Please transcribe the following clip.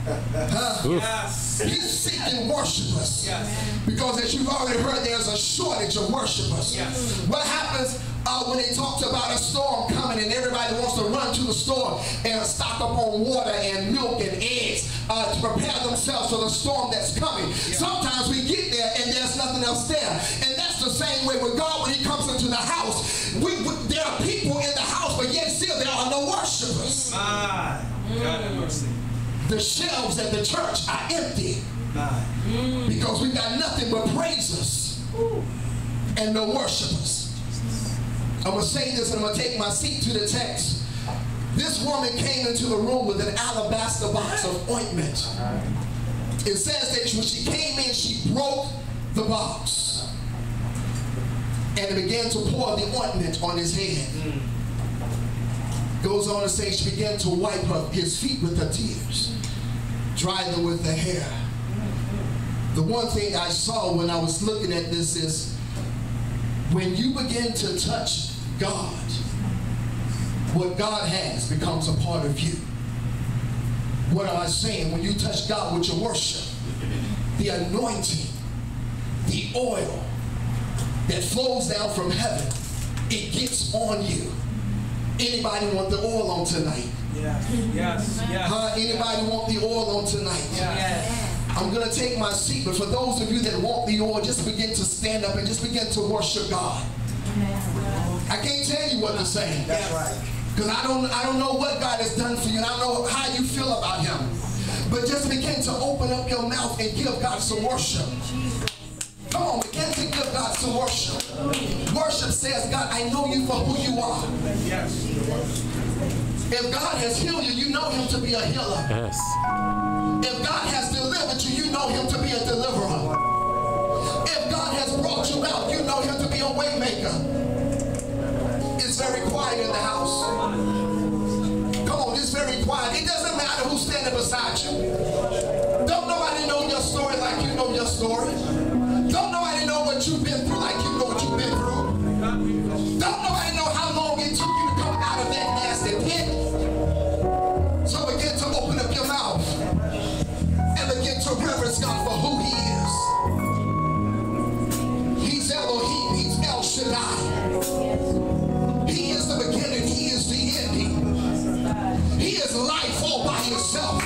Yes. He's seeking worshipers. Yes. Because as you've already heard, there's a shortage of worshipers. Yes. What happens when they talked about a storm coming and everybody wants to run to the store and stock up on water and milk and eggs to prepare themselves for the storm that's coming? Yeah. Sometimes we get there and there's nothing else there. And that's the same way with God when he comes into the house. There are people in the house, but yet still there are no worshipers. God have mercy. The shelves at the church are empty because we got nothing but praisers and no worshipers. I'm going to say this and I'm going to take my seat to the text. This woman came into the room with an alabaster box of ointment. It says that when she came in, she broke the box and began to pour the ointment on his head. Goes on to say she began to wipe his feet with her tears, dry them with her hair. The one thing I saw when I was looking at this is when you begin to touch God, what God has becomes a part of you. What am I saying? When you touch God with your worship, the anointing, the oil that flows down from heaven, it gets on you. Anybody want the oil on tonight? Yes. Yes. Yes. Anybody want the oil on tonight? Yes. I'm going to take my seat, but for those of you that want the oil, just begin to stand up and just begin to worship God. I can't tell you what to say. That's right. Because I don't know what God has done for you, and I don't know how you feel about him. But just begin to open up your mouth and give God some worship. Come on, begin to give God some worship. Worship says, God, I know you for who you are. Yes. If God has healed you, you know him to be a healer. Yes. If God has delivered you, you know him to be a deliverer. If God has brought you out, you know him to be a way maker. It's very quiet in the house. Come on, it's very quiet. It doesn't matter who's standing beside you. Don't nobody know your story like you know your story. Don't nobody know what you've been through like you know what you've been through. Don't nobody know how long it took you to come out of that nasty pit. So begin to open up your mouth and begin to reverence God for who he is. He's Elohim. He's El Shaddai. He is the beginning. He is the ending. He is life all by himself.